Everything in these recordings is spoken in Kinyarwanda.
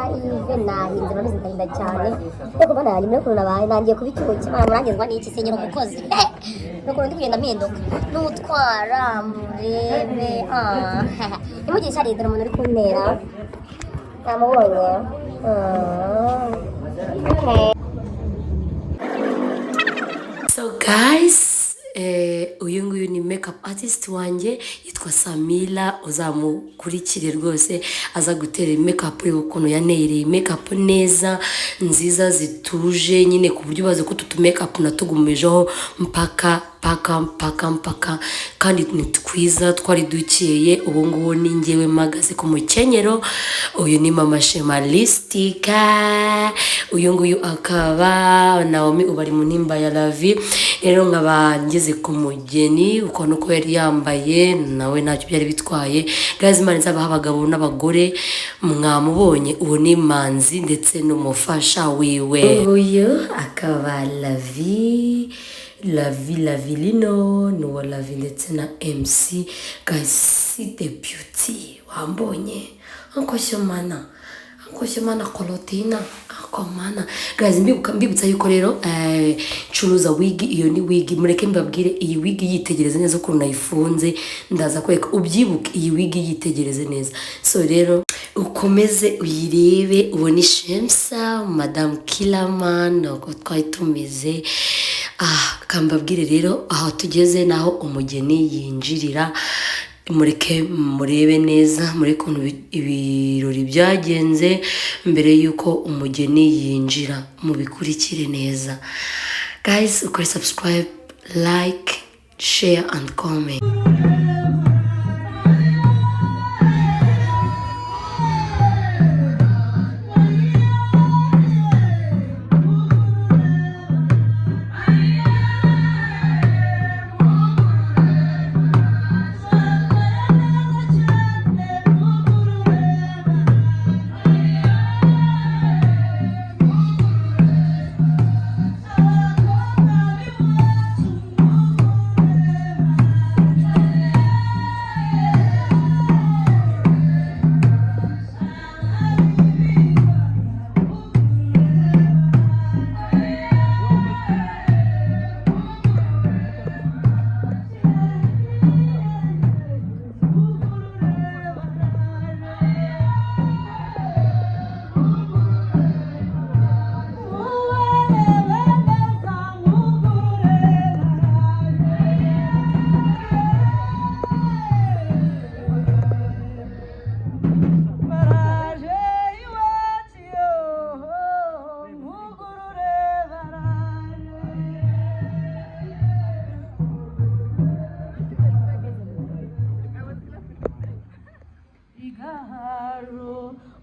ive nahinze nabizi ndahinda cyane ariko bana yanjye muri kuruna baye nangiye kubicyuki mara murangezwa n'iki senyera umukozi no kurundi kugenda mpinduka n'utwara murebe imugiye cyari dore umuntu uri kuntera namubonye okay. So guys, uyu nguyu ni makeup artist wanjye yitwa Samila, uzamukurikire rwose aza gutera makeup ukuntu yaneyereye makeup neza nziza zituje nyine ku buryo baze ko tutu makeup natugumijeho mpaka kandi ni twiza twari dukeye. Ubu ngubu ni njyewe magaze ku mukenyero. Uyu ni mama Shemalistika, uyu nguyu akaba Naomi ubari mu ntimba ya Lavi. Rero nkaba ngeze ku mugeni ukuntu ko yari yambaye nawe ntacyo byari bitwaye. Guys, Imana izabaha abagabo n'abagore mwamubonye. Ubu ni Manzi ndetse n'umufasha wiwe. Uyu akaba Lavi lino nuwo Lavi ndetse na MC. Guys, see the beauty wambonye Uncle Shomana Kolotina akomana. Guys, mbibutsa yuko rero curuza wig, iyo ni wig. Mureke mbabwire iyi wig yitegereze neza ukuntu nayifunze, ndaza kweka ubyibuke iyi wig yitegereze neza. So rero ukomeze uyirebe ubone Shemsa Madame Kilaman uko twari tumeze. Kambabwire rero aho tugeze naho umugeni yinjirira. Mureke murebe neza muri kuntu ibirori byagenze mbere yuko umugeni yinjira, mubikurikire neza. Guys, ukore subscribe, like, share and comment.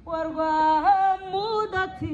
Warwa mudatinya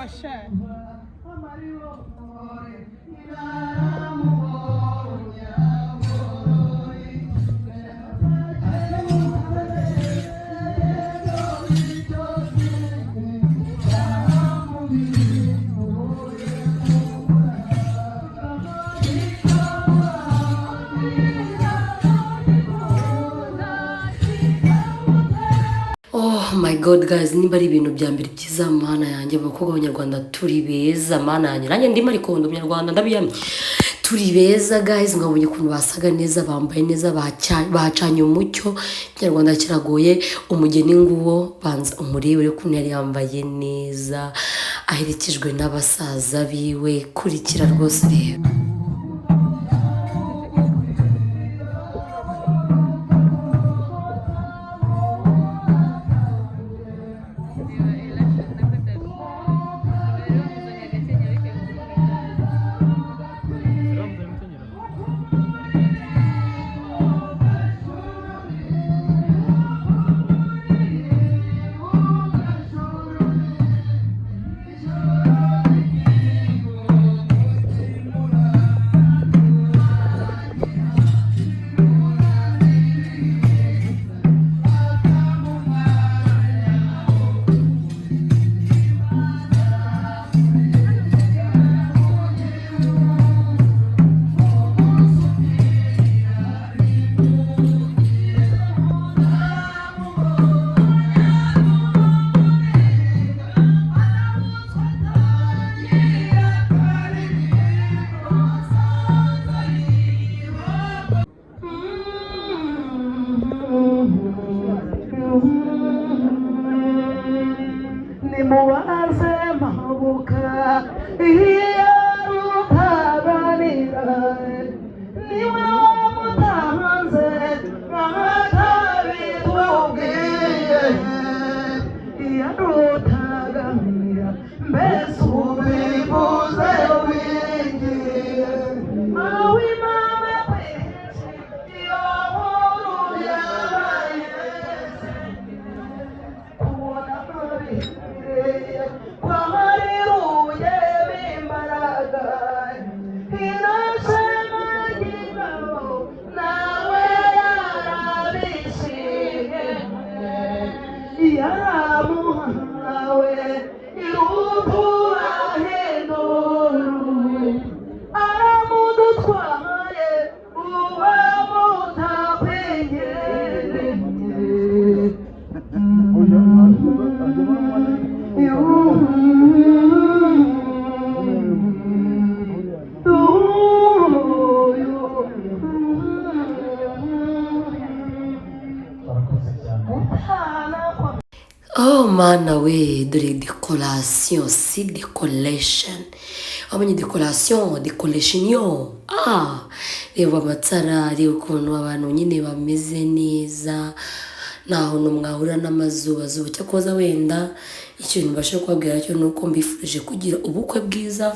Washa. Oh my god guys, nimba ari ibintu bya mbere byiza mana yanjye, abakobwa b'abanyarwanda turi beza mana yanjye, nanjye ndimo ariko ndi umunyarwanda ndabiyamye, turi beza guys. Mwabonye ukuntu basaga neza, bambaye neza, bacanye umucyo. Ikinyarwanda kiragoye. Umugeni nguwo banza umurebe ukuntu yari yambaye neza, aherekejwe n'abasaza biwe. Kurikira rwose rero. Oh mana we, dore decoration, si decoration. Abonye decoration yo. Reba amatara, reba ukuntu abantu nyine bameze neza. Naho numwahura n'amazuba cyo koza wenda ikintu mbashe kubabwira cyo nuko mbifurije kugira ubukwe bwiza.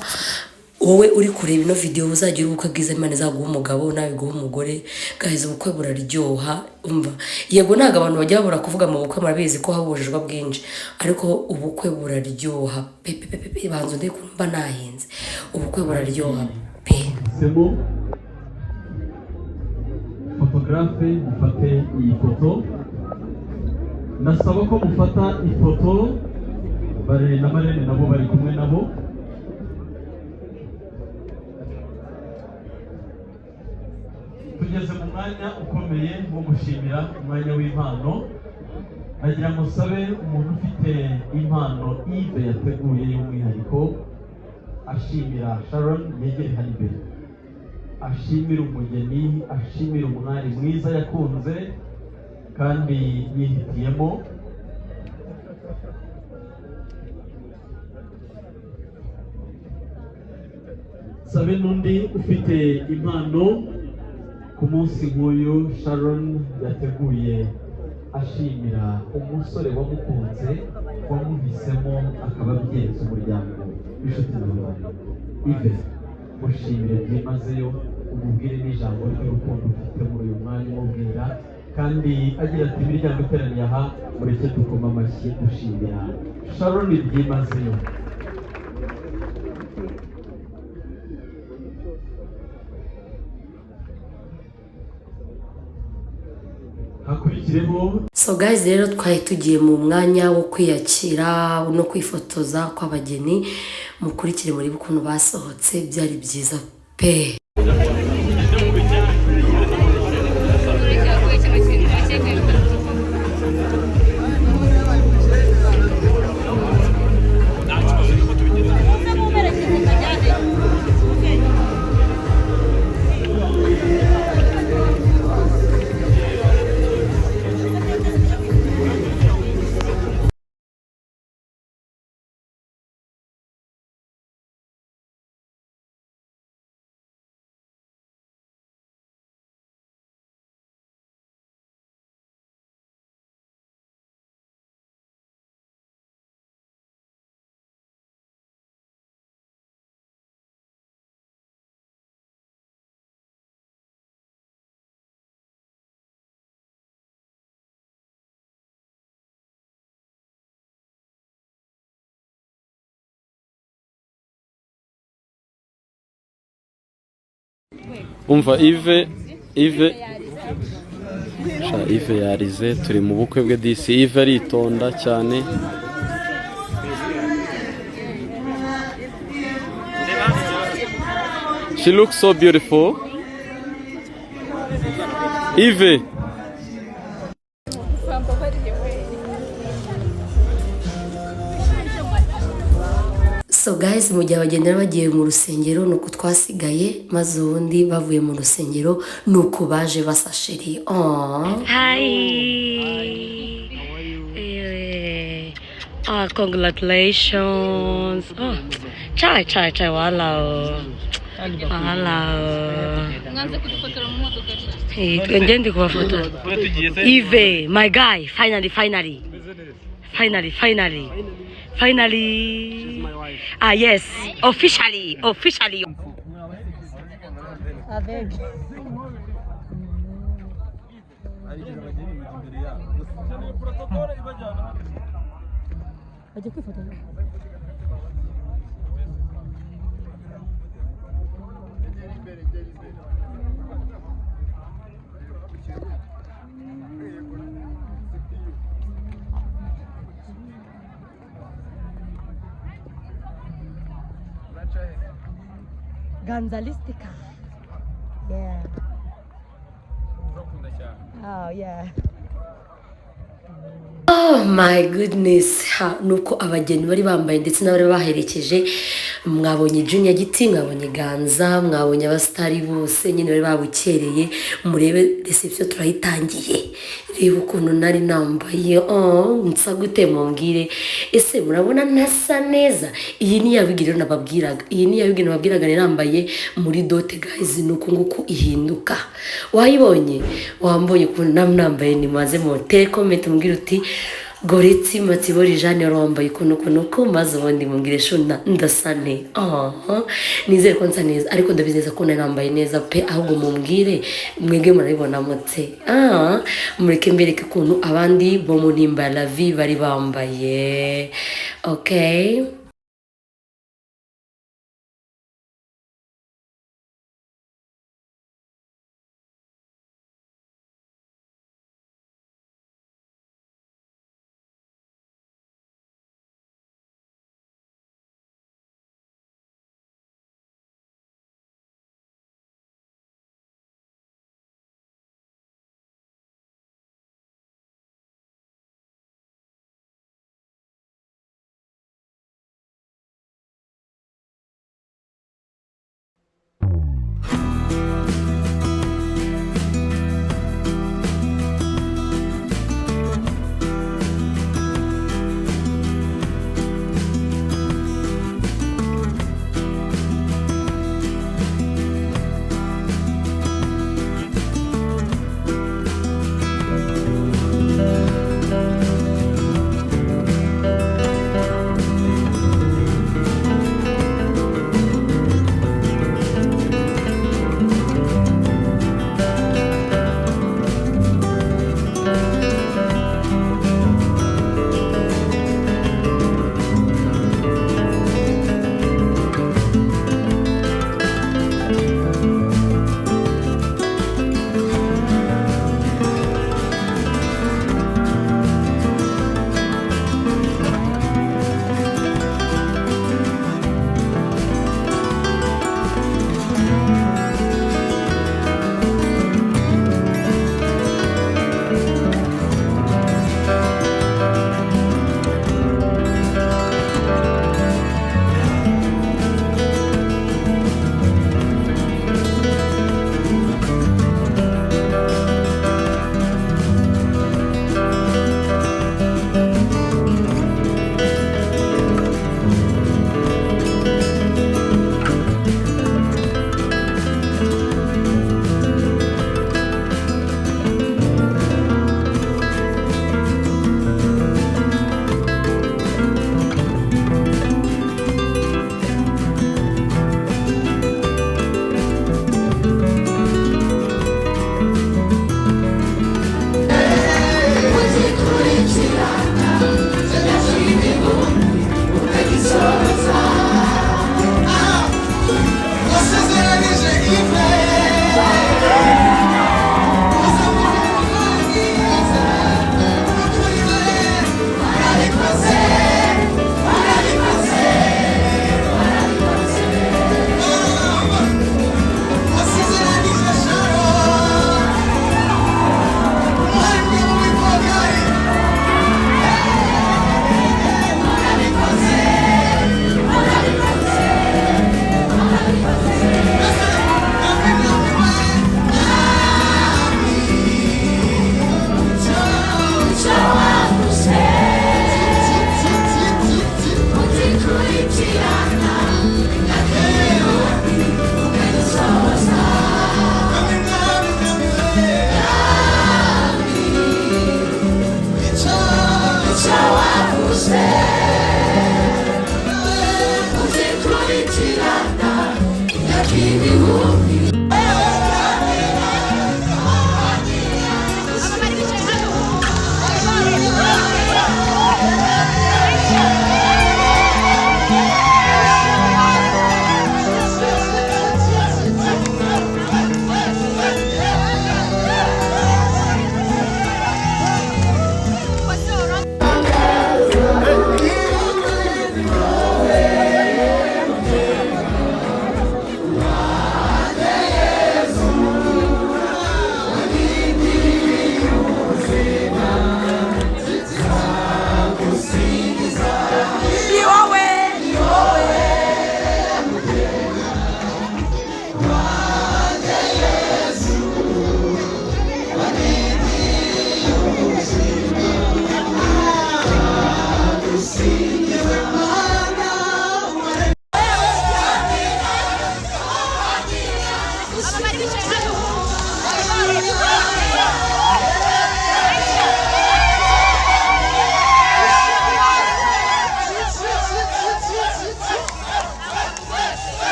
Wowe uri kureba ino video uzagira ubukwe bwiza, Imana izaguha umugabo nawe guha umugore. Guys, ubukwe buraryoha. Umva, yego ntago abantu bajya babura kuvuga mu bukwe, murabizi ko habujijwe bwinshi, ariko ubukwe buraryoha. Pepe banzo ndi kumva nahinze. Ubukwe buraryoha pe. Semo photographe mufate iyi foto. Nasaba ko mufata ifoto bare na Marene nabo bari kumwe nabo. Tugeze mu mwanya ukomeye wo gushimira, umwanya w'impano. Agira ngo sabe umuntu ufite impano Yves yateguye y'umwihariko, ashimira Sharon yegere hano imbere, ashimira umugeni, ashimira umwari mwiza yakunze kandi yihitiyemo. Sabe n'undi ufite impano ku munsi nk'uyu Sharon yateguye, ashimira umusore wamukunze, wamuhisemo, akaba abyenze umuryango w'inshuti n'abantu. Yves, mushimire byimazeyo, umubwire n'ijambo ry'urukundo ufite muri uyu mwanya umubwira, kandi agira ati imiryango iteraniye aha mureke dukoma amashyi dushimira Sharon byimazeyo. dukurikijeho. So guys, rero twari tugiye mu mwanya wo kwiyakira no kwifotoza kw'abageni. Mukurikire muri bukuntu basohotse, byari byiza pe. Umva Yves yarize, turi mu bukwe bwe disi. Yves aritonda cyane. She looks so beautiful. Yves. So guys, mu gihe abagenda bagiye mu rusengero nuko twasigaye, maze ubundi bavuye mu rusengero nuko baje basashiri. Hi. Congratulations. Chai wala. Nganze kudufotora mu modoka. Ngende kubafotora. Yves, my guy, finally. She's my wife. Yes, officially. Avec. Gonzalistica. Yeah. Oh yeah. Oh my goodness. Nuko abageni bari bambaye ndetse n'abari baherekeje, mwabonye Junior Giti, mwabonye Ganza, mwabonye abastari bose nyine bari babukereye. Murebe reception turayitangiye. Reba ukuntu nari nambaye. Nsa gute mumbwire. Ese murabona ntasa neza? Iyi ni yabigiriro nababwiraga nambaye muri dote guys, nuko nguko ihinduka. Wayibonye? Wambonye ukuntu nambaye, ni maze mu comment mumbwire uti Goretsi Matibori Jeanne wambaye ukuntu maze ubundi mumbwire shona ndasane. Nizere ko nsa neza, ariko ndabizeza ko nambaye neza pe, ahubwo mumbwire mwege murabibona mute. Mureke mbereke ukuntu abandi bo mu Nimba la vie bari bambaye. Okay.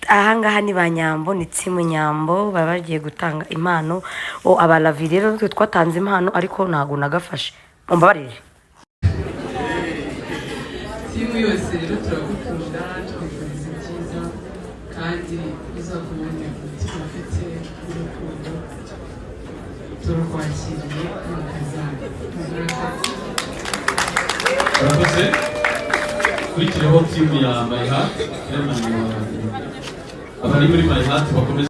ahangaha ni ba Nyambo, ni timu Nyambo baba bagiye gutanga impano. Abalavi rero twe twatanze impano ariko ntago nagafashe, mumbabarire. Timu yose rero turagukunda, twifuriza ibyiza kandi uzakomeze umutima ufite urukundo, turakwakiriye mukazana. Murakoze. Kurikireho timu ya My Heart, abari muri My Heart bakomeze.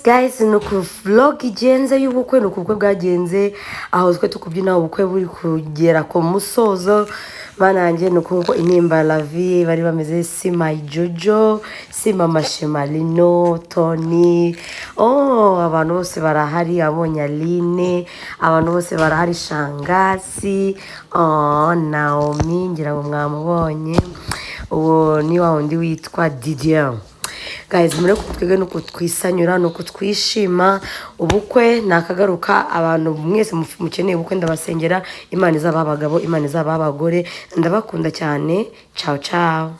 Guys, nuko vlog igenze y'ubukwe, nuko ubukwe bwagenze, aho twe tukubyina ubukwe buri kugera ku musozo. Bananjye nuko inimba la vie bari bameze si My Jojo, si Mama Shemalino, Tony, abantu bose barahari, abonye Aline, abantu bose barahari, Shangazi, Naomi ngira ngo mwamubonye, uwo ni wa wundi witwa Didier. Guys, mureko twege nuko twisanyura, nuko twishima. Ubukwe nakagaruka, abantu mwese mukeneye ubukwe ndabasengera, Imana izaba abagabo, Imana izaba abagore, ndabakunda cyane. Ciao ciao.